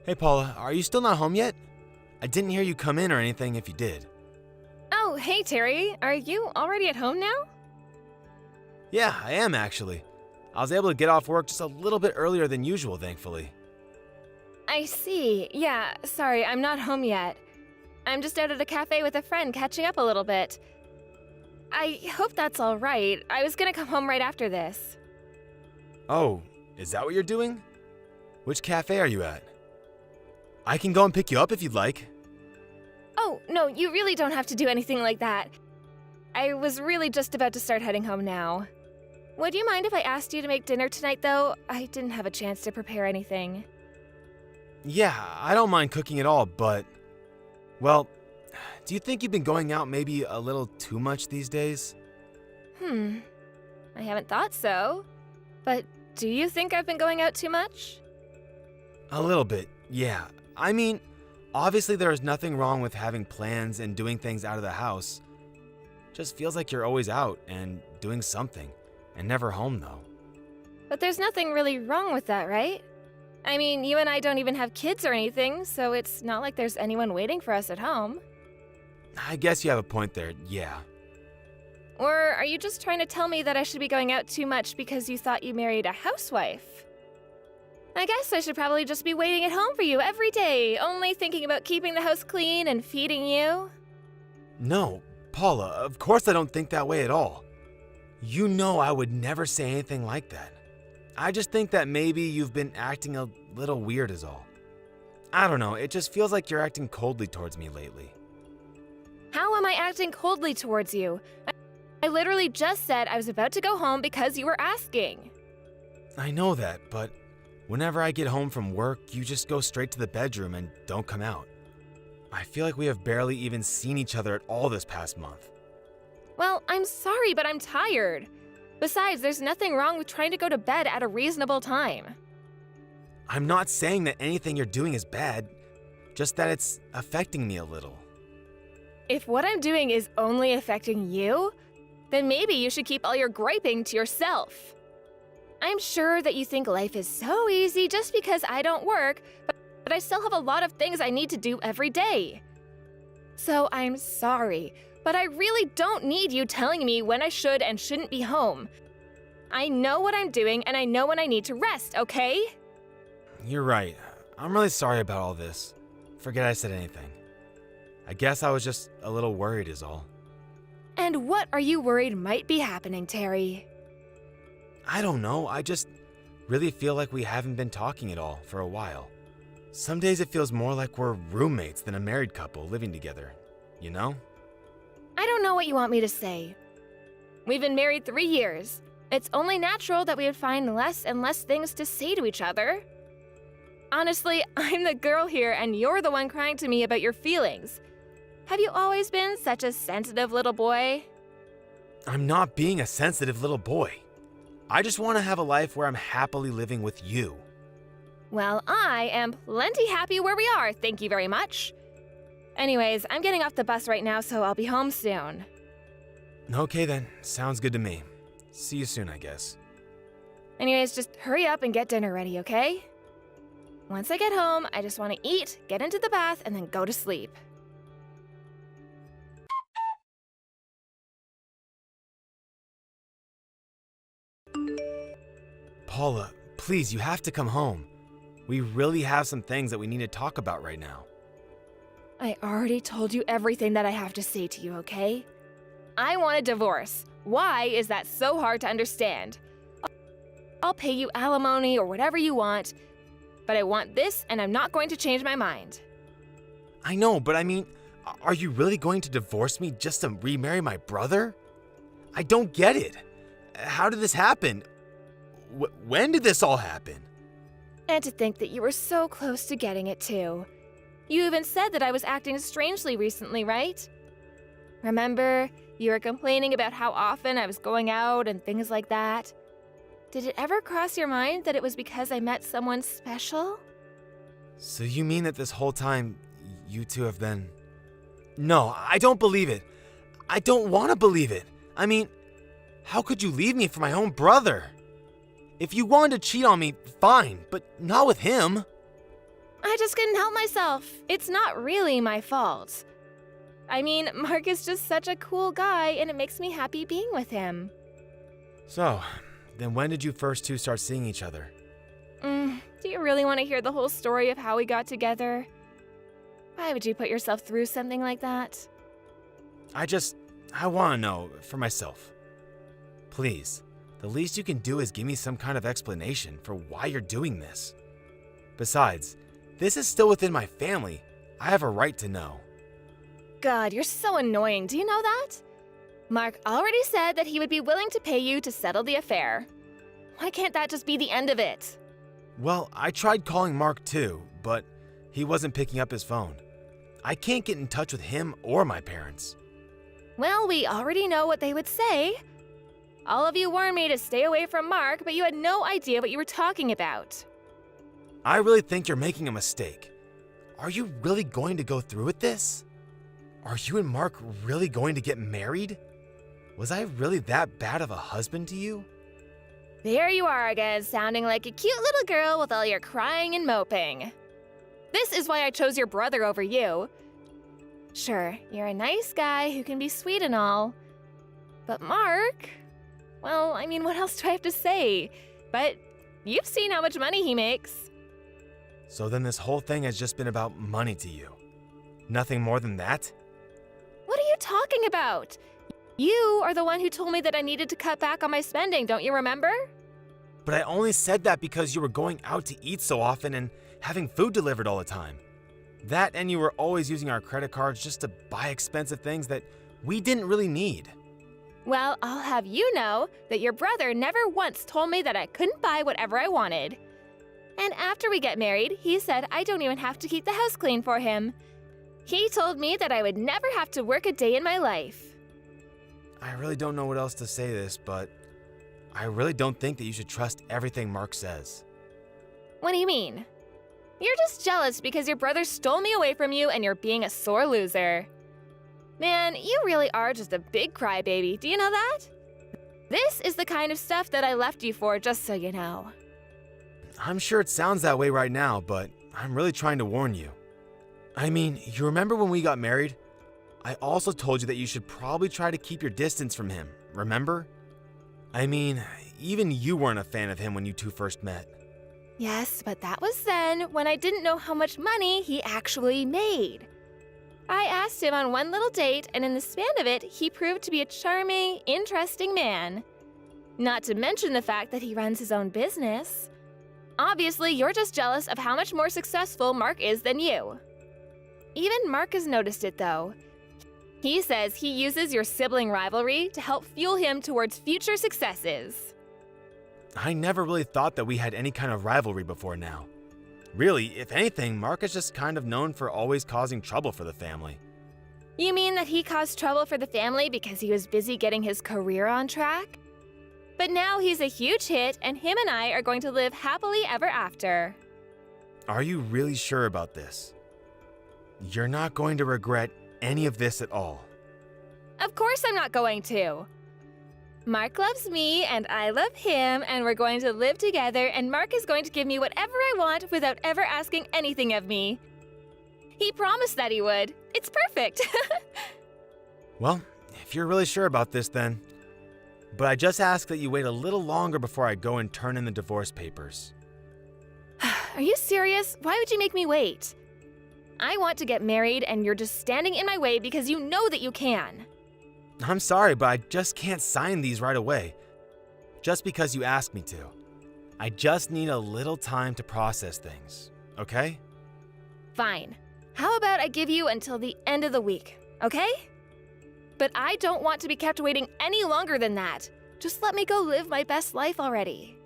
Hey Paula, are you still not home yet? I didn't hear you come in or anything if you did. Oh, hey Terry, are you already at home now? Yeah, I am actually. I was able to get off work just a little bit earlier than usual, thankfully. I see. Yeah, sorry, I'm not home yet. I'm just out at a cafe with a friend catching up a little bit. I hope that's all right. I was gonna come home right after this. Oh, is that what you're doing? Which cafe are you at? I can go and pick you up if you'd like. Oh, no, you really don't have to do anything like that. I was really just about to start heading home now. Would you mind if I asked you to make dinner tonight, though? I didn't have a chance to prepare anything. Yeah, I don't mind cooking at all, but... Well, do you think you've been going out maybe a little too much these days? I haven't thought so. But do you think I've been going out too much? A little bit, yeah. I mean, obviously there is nothing wrong with having plans and doing things out of the house. Just feels like you're always out and doing something, and never home though. But there's nothing really wrong with that, right? I mean, you and I don't even have kids or anything, so it's not like there's anyone waiting for us at home. I guess you have a point there, yeah. Or are you just trying to tell me that I should be going out too much because you thought you married a housewife? I guess I should probably just be waiting at home for you every day, only thinking about keeping the house clean and feeding you. No, Paula, of course I don't think that way at all. You know I would never say anything like that. I just think that maybe you've been acting a little weird is all. I don't know, it just feels like you're acting coldly towards me lately. How am I acting coldly towards you? I literally just said I was about to go home because you were asking. I know that, but whenever I get home from work, you just go straight to the bedroom and don't come out. I feel like we have barely even seen each other at all this past month. Well, I'm sorry, but I'm tired. Besides, there's nothing wrong with trying to go to bed at a reasonable time. I'm not saying that anything you're doing is bad, just that it's affecting me a little. If what I'm doing is only affecting you, then maybe you should keep all your griping to yourself. I'm sure that you think life is so easy just because I don't work, but I still have a lot of things I need to do every day. So I'm sorry, but I really don't need you telling me when I should and shouldn't be home. I know what I'm doing and I know when I need to rest, okay? You're right. I'm really sorry about all this. Forget I said anything. I guess I was just a little worried is all. And what are you worried might be happening, Terry? I don't know, I just really feel like we haven't been talking at all for a while. Some days it feels more like we're roommates than a married couple living together, you know? I don't know what you want me to say. We've been married 3 years. It's only natural that we would find less and less things to say to each other. Honestly, I'm the girl here and you're the one crying to me about your feelings. Have you always been such a sensitive little boy? I'm not being a sensitive little boy. I just want to have a life where I'm happily living with you. Well, I am plenty happy where we are, thank you very much. Anyways, I'm getting off the bus right now, so I'll be home soon. Okay then, sounds good to me. See you soon, I guess. Anyways, just hurry up and get dinner ready, okay? Once I get home, I just want to eat, get into the bath, and then go to sleep. Paula, please, you have to come home. We really have some things that we need to talk about right now. I already told you everything that I have to say to you, okay? I want a divorce. Why is that so hard to understand? I'll pay you alimony or whatever you want, but I want this and I'm not going to change my mind. I know, but I mean, are you really going to divorce me just to remarry my brother? I don't get it. How did this happen? When did this all happen? And to think that you were so close to getting it too. You even said that I was acting strangely recently, right? Remember, you were complaining about how often I was going out and things like that. Did it ever cross your mind that it was because I met someone special? So you mean that this whole time, you two have been... No, I don't believe it. I don't want to believe it. I mean, how could you leave me for my own brother? If you wanted to cheat on me, fine, but not with him. I just couldn't help myself. It's not really my fault. I mean, Mark is just such a cool guy, and it makes me happy being with him. So, then when did you first two start seeing each other? Do you really want to hear the whole story of how we got together? Why would you put yourself through something like that? I want to know for myself. Please, the least you can do is give me some kind of explanation for why you're doing this. Besides, this is still within my family. I have a right to know. God, you're so annoying. Do you know that? Mark already said that he would be willing to pay you to settle the affair. Why can't that just be the end of it? Well, I tried calling Mark too, but he wasn't picking up his phone. I can't get in touch with him or my parents. Well, we already know what they would say. All of you warned me to stay away from Mark, but you had no idea what you were talking about. I really think you're making a mistake. Are you really going to go through with this? Are you and Mark really going to get married? Was I really that bad of a husband to you? There you are again, sounding like a cute little girl with all your crying and moping. This is why I chose your brother over you. Sure, you're a nice guy who can be sweet and all. But Mark, well, I mean, what else do I have to say? But you've seen how much money he makes. So then this whole thing has just been about money to you? Nothing more than that? What are you talking about? You are the one who told me that I needed to cut back on my spending, don't you remember? But I only said that because you were going out to eat so often and having food delivered all the time. That and you were always using our credit cards just to buy expensive things that we didn't really need. Well, I'll have you know that your brother never once told me that I couldn't buy whatever I wanted. And after we get married, he said I don't even have to keep the house clean for him. He told me that I would never have to work a day in my life. I really don't know what else to say this, but I really don't think that you should trust everything Mark says. What do you mean? You're just jealous because your brother stole me away from you and you're being a sore loser. Man, you really are just a big crybaby, do you know that? This is the kind of stuff that I left you for, just so you know. I'm sure it sounds that way right now, but I'm really trying to warn you. I mean, you remember when we got married? I also told you that you should probably try to keep your distance from him, remember? I mean, even you weren't a fan of him when you two first met. Yes, but that was then when I didn't know how much money he actually made. I asked him on one little date, and in the span of it, he proved to be a charming, interesting man. Not to mention the fact that he runs his own business. Obviously, you're just jealous of how much more successful Mark is than you. Even Mark has noticed it, though. He says he uses your sibling rivalry to help fuel him towards future successes. I never really thought that we had any kind of rivalry before now. Really, if anything, Mark is just kind of known for always causing trouble for the family. You mean that he caused trouble for the family because he was busy getting his career on track? But now he's a huge hit, and him and I are going to live happily ever after. Are you really sure about this? You're not going to regret any of this at all? Of course I'm not going to. Mark loves me, and I love him, and we're going to live together, and Mark is going to give me whatever I want without ever asking anything of me. He promised that he would. It's perfect. Well, if you're really sure about this then. But I just ask that you wait a little longer before I go and turn in the divorce papers. Are you serious? Why would you make me wait? I want to get married, and you're just standing in my way because you know that you can. I'm sorry, but I just can't sign these right away. Just because you asked me to. I just need a little time to process things, okay? Fine. How about I give you until the end of the week, okay? But I don't want to be kept waiting any longer than that. Just let me go live my best life already.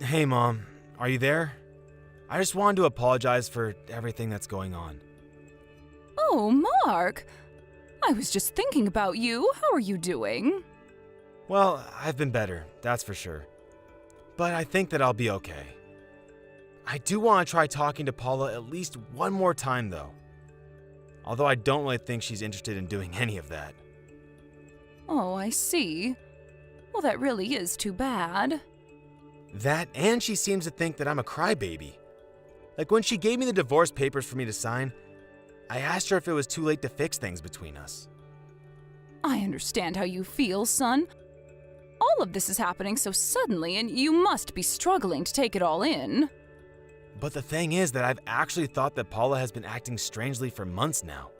Hey, Mom. Are you there? I just wanted to apologize for everything that's going on. Oh, Mark. I was just thinking about you. How are you doing? Well, I've been better, that's for sure. But I think that I'll be okay. I do want to try talking to Paula at least one more time, though. Although I don't really think she's interested in doing any of that. Oh, I see. Well, that really is too bad. That, and she seems to think that I'm a crybaby. Like when she gave me the divorce papers for me to sign, I asked her if it was too late to fix things between us. I understand how you feel, son. All of this is happening so suddenly, and you must be struggling to take it all in. But the thing is that I've actually thought that Paula has been acting strangely for months now.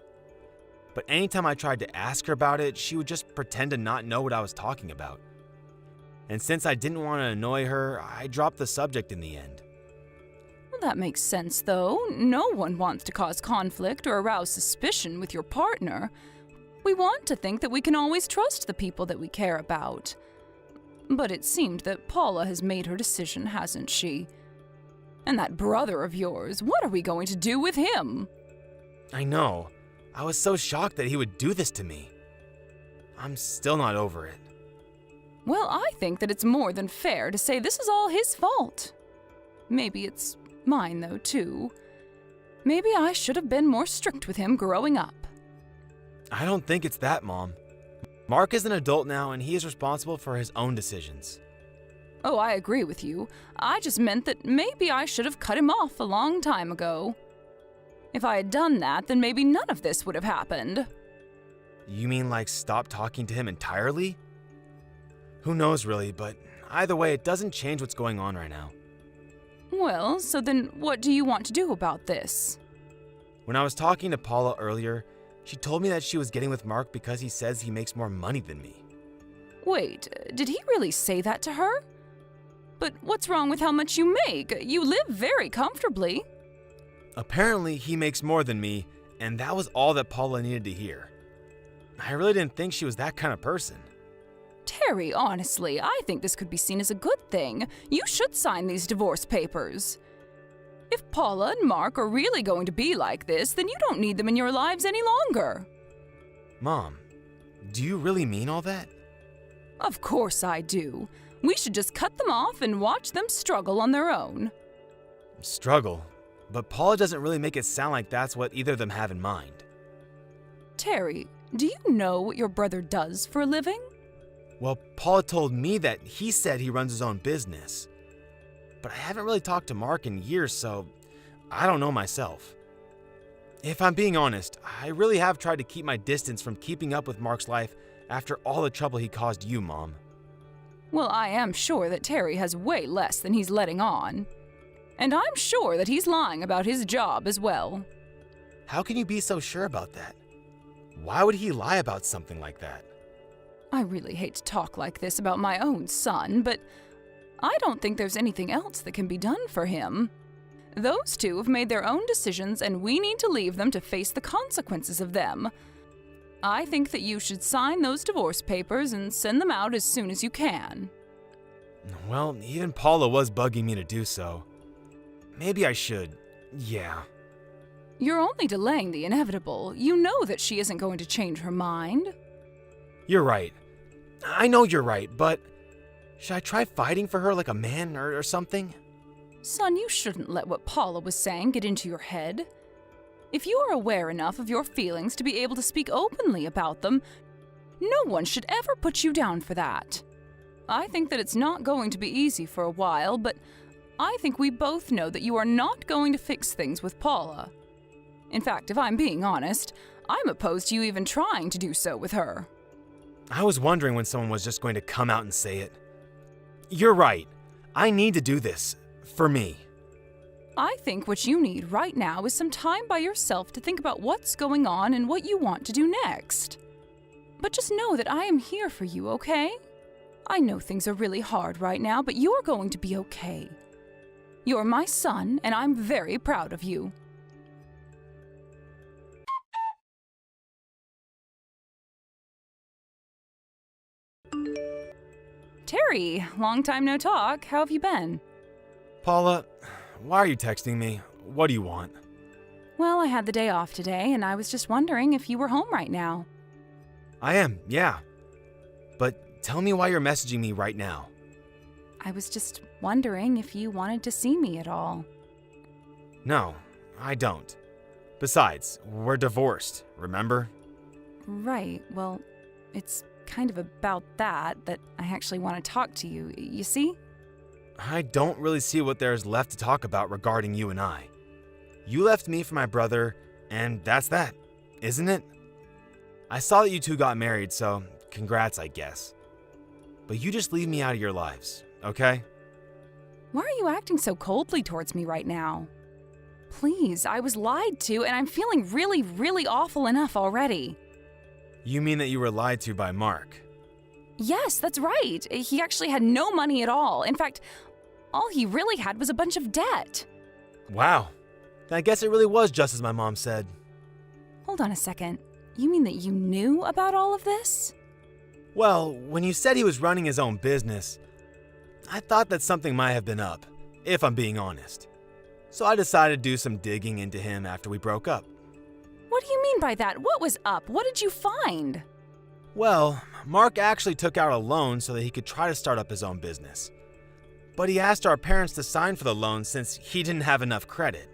But anytime I tried to ask her about it, she would just pretend to not know what I was talking about. And since I didn't want to annoy her, I dropped the subject in the end. Well, that makes sense, though. No one wants to cause conflict or arouse suspicion with your partner. We want to think that we can always trust the people that we care about. But it seemed that Paula has made her decision, hasn't she? And that brother of yours, what are we going to do with him? I know. I was so shocked that he would do this to me. I'm still not over it. Well, I think that it's more than fair to say this is all his fault. Maybe it's mine, though, too. Maybe I should have been more strict with him growing up. I don't think it's that, Mom. Mark is an adult now, and he is responsible for his own decisions. Oh, I agree with you. I just meant that maybe I should have cut him off a long time ago. If I had done that, then maybe none of this would have happened. You mean like stop talking to him entirely? Who knows really, but either way, it doesn't change what's going on right now. Well, so then what do you want to do about this? When I was talking to Paula earlier, she told me that she was getting with Mark because he says he makes more money than me. Wait, did he really say that to her? But what's wrong with how much you make? You live very comfortably. Apparently, he makes more than me, and that was all that Paula needed to hear. I really didn't think she was that kind of person. Terry, honestly, I think this could be seen as a good thing. You should sign these divorce papers. If Paula and Mark are really going to be like this, then you don't need them in your lives any longer. Mom, do you really mean all that? Of course I do. We should just cut them off and watch them struggle on their own. Struggle? But Paula doesn't really make it sound like that's what either of them have in mind. Terry, do you know what your brother does for a living? Well, Paula told me that he said he runs his own business. But I haven't really talked to Mark in years, so I don't know myself. If I'm being honest, I really have tried to keep my distance from keeping up with Mark's life after all the trouble he caused you, Mom. Well, I am sure that Terry has way less than he's letting on. And I'm sure that he's lying about his job as well. How can you be so sure about that? Why would he lie about something like that? I really hate to talk like this about my own son, but I don't think there's anything else that can be done for him. Those two have made their own decisions, and we need to leave them to face the consequences of them. I think that you should sign those divorce papers and send them out as soon as you can. Well, even Paula was bugging me to do so. Maybe I should. Yeah. You're only delaying the inevitable. You know that she isn't going to change her mind. You're right. I know you're right, but should I try fighting for her like a man or something? Son, you shouldn't let what Paula was saying get into your head. If you are aware enough of your feelings to be able to speak openly about them, no one should ever put you down for that. I think that it's not going to be easy for a while, but I think we both know that you are not going to fix things with Paula. In fact, if I'm being honest, I'm opposed to you even trying to do so with her. I was wondering when someone was just going to come out and say it. You're right. I need to do this. For me. I think what you need right now is some time by yourself to think about what's going on and what you want to do next. But just know that I am here for you, okay? I know things are really hard right now, but you're going to be okay. You're my son, and I'm very proud of you. Terry, long time no talk. How have you been? Paula, why are you texting me? What do you want? Well, I had the day off today, and I was just wondering if you were home right now. I am, yeah. But tell me why you're messaging me right now. I was just wondering if you wanted to see me at all. No, I don't. Besides, we're divorced, remember? Right, well, it's kind of about that I actually want to talk to you, you see? I don't really see what there's left to talk about regarding you and I. You left me for my brother, and that's that, isn't it? I saw that you two got married, so congrats, I guess. But you just leave me out of your lives, okay? Why are you acting so coldly towards me right now? Please, I was lied to, and I'm feeling really, really awful enough already. You mean that you were lied to by Mark? Yes, that's right. He actually had no money at all. In fact, all he really had was a bunch of debt. Wow. I guess it really was just as my mom said. Hold on a second. You mean that you knew about all of this? Well, when you said he was running his own business, I thought that something might have been up, if I'm being honest. So I decided to do some digging into him after we broke up. What do you mean by that? What was up? What did you find? Well, Mark actually took out a loan so that he could try to start up his own business. But he asked our parents to sign for the loan since he didn't have enough credit.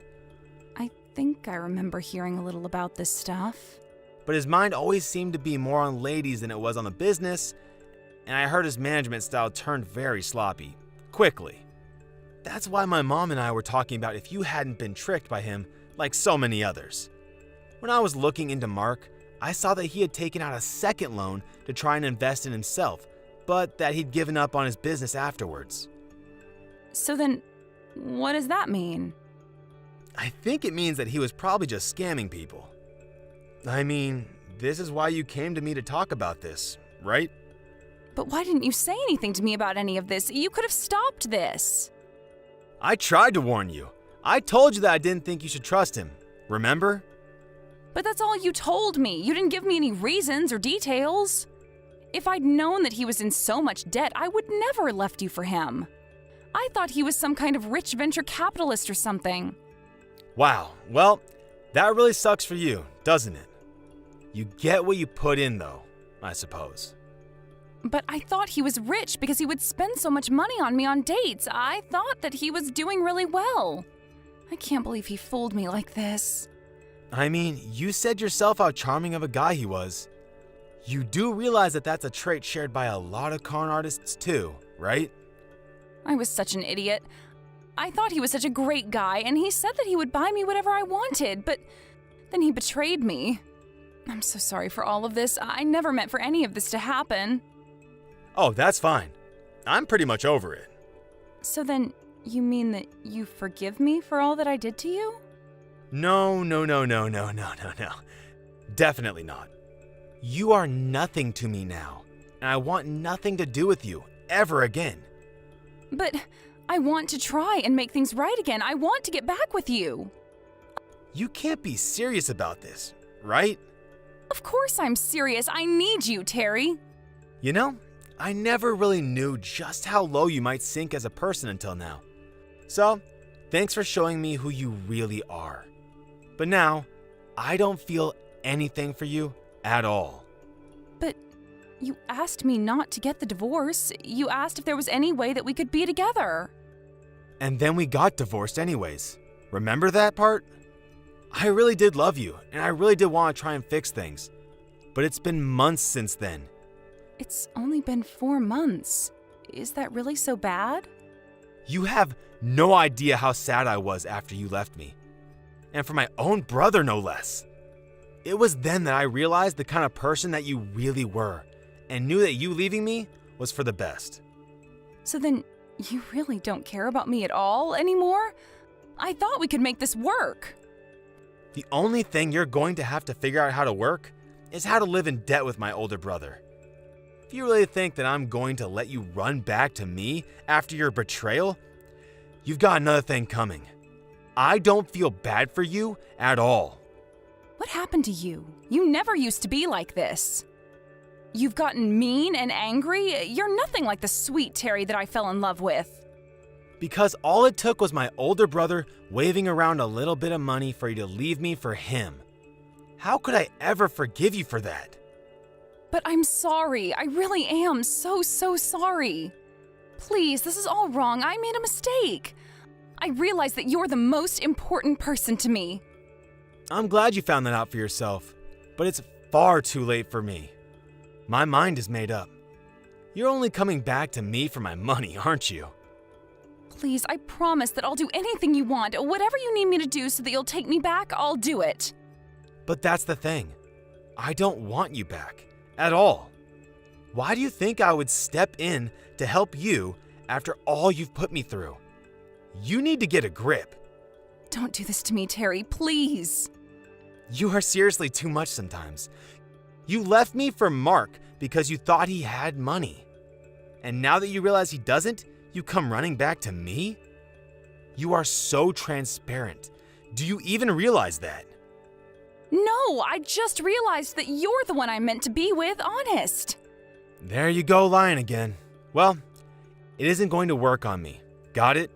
I think I remember hearing a little about this stuff. But his mind always seemed to be more on ladies than it was on the business, and I heard his management style turned very sloppy, quickly. That's why my mom and I were talking about if you hadn't been tricked by him like so many others. When I was looking into Mark, I saw that he had taken out a second loan to try and invest in himself, but that he'd given up on his business afterwards. So then, what does that mean? I think it means that he was probably just scamming people. I mean, this is why you came to me to talk about this, right? But why didn't you say anything to me about any of this? You could have stopped this. I tried to warn you. I told you that I didn't think you should trust him. Remember? But that's all you told me. You didn't give me any reasons or details. If I'd known that he was in so much debt, I would never have left you for him. I thought he was some kind of rich venture capitalist or something. Wow, well, that really sucks for you, doesn't it? You get what you put in, though, I suppose. But I thought he was rich because he would spend so much money on me on dates. I thought that he was doing really well. I can't believe he fooled me like this. I mean, you said yourself how charming of a guy he was. You do realize that that's a trait shared by a lot of con artists too, right? I was such an idiot. I thought he was such a great guy, and he said that he would buy me whatever I wanted, but then he betrayed me. I'm so sorry for all of this. I never meant for any of this to happen. Oh, that's fine. I'm pretty much over it. So then, you mean that you forgive me for all that I did to you? No. Definitely not. You are nothing to me now, and I want nothing to do with you ever again. But I want to try and make things right again. I want to get back with you. You can't be serious about this, right? Of course I'm serious. I need you, Terry. You know, I never really knew just how low you might sink as a person until now. So, thanks for showing me who you really are. But now, I don't feel anything for you at all. But you asked me not to get the divorce. You asked if there was any way that we could be together. And then we got divorced anyways. Remember that part? I really did love you, and I really did want to try and fix things. But it's been months since then. It's only been 4 months. Is that really so bad? You have no idea how sad I was after you left me. And for my own brother, no less. It was then that I realized the kind of person that you really were, and knew that you leaving me was for the best. So then, you really don't care about me at all anymore? I thought we could make this work. The only thing you're going to have to figure out how to work is how to live in debt with my older brother. If you really think that I'm going to let you run back to me after your betrayal, you've got another thing coming. I don't feel bad for you at all. What happened to you? You never used to be like this. You've gotten mean and angry. You're nothing like the sweet Terry that I fell in love with. Because all it took was my older brother waving around a little bit of money for you to leave me for him. How could I ever forgive you for that? But I'm sorry. I really am so sorry. Please, this is all wrong. I made a mistake. I realize that you're the most important person to me. I'm glad you found that out for yourself, but it's far too late for me. My mind is made up. You're only coming back to me for my money, aren't you? Please, I promise that I'll do anything you want. Whatever you need me to do so that you'll take me back, I'll do it. But that's the thing. I don't want you back. At all. Why do you think I would step in to help you after all you've put me through? You need to get a grip. Don't do this to me, Terry, please. You are seriously too much sometimes. You left me for Mark because you thought he had money. And now that you realize he doesn't, you come running back to me? You are so transparent. Do you even realize that? No, I just realized that you're the one I'm meant to be with, honest. There you go, lying again. Well, it isn't going to work on me. Got it?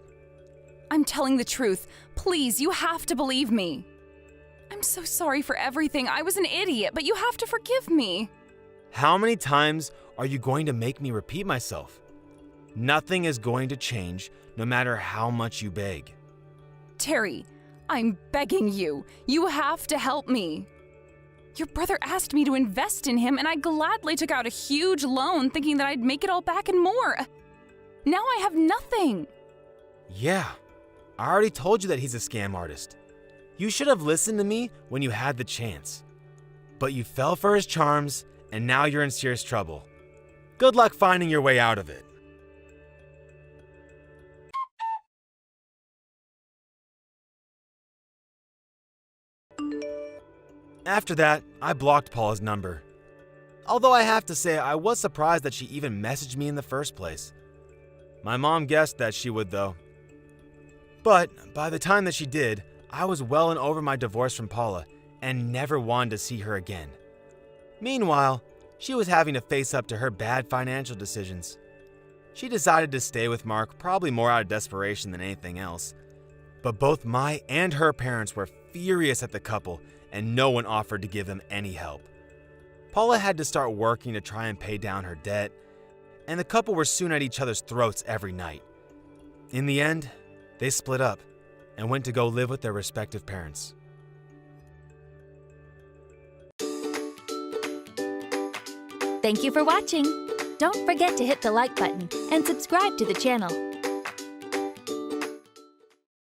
I'm telling the truth. Please, you have to believe me. I'm so sorry for everything. I was an idiot, but you have to forgive me. How many times are you going to make me repeat myself? Nothing is going to change no matter how much you beg. Terry, I'm begging you. You have to help me. Your brother asked me to invest in him, and I gladly took out a huge loan thinking that I'd make it all back and more. Now I have nothing. Yeah, I already told you that he's a scam artist. You should have listened to me when you had the chance. But you fell for his charms, and now you're in serious trouble. Good luck finding your way out of it. After that, I blocked Paula's number. Although I have to say, I was surprised that she even messaged me in the first place. My mom guessed that she would, though. But by the time that she did, I was well and over my divorce from Paula and never wanted to see her again. Meanwhile, she was having to face up to her bad financial decisions. She decided to stay with Mark, probably more out of desperation than anything else. But both my and her parents were furious at the couple, and no one offered to give them any help. Paula had to start working to try and pay down her debt, and the couple were soon at each other's throats every night. In the end, they split up and went to go live with their respective parents. Thank you for watching. Don't forget to hit the like button and subscribe to the channel.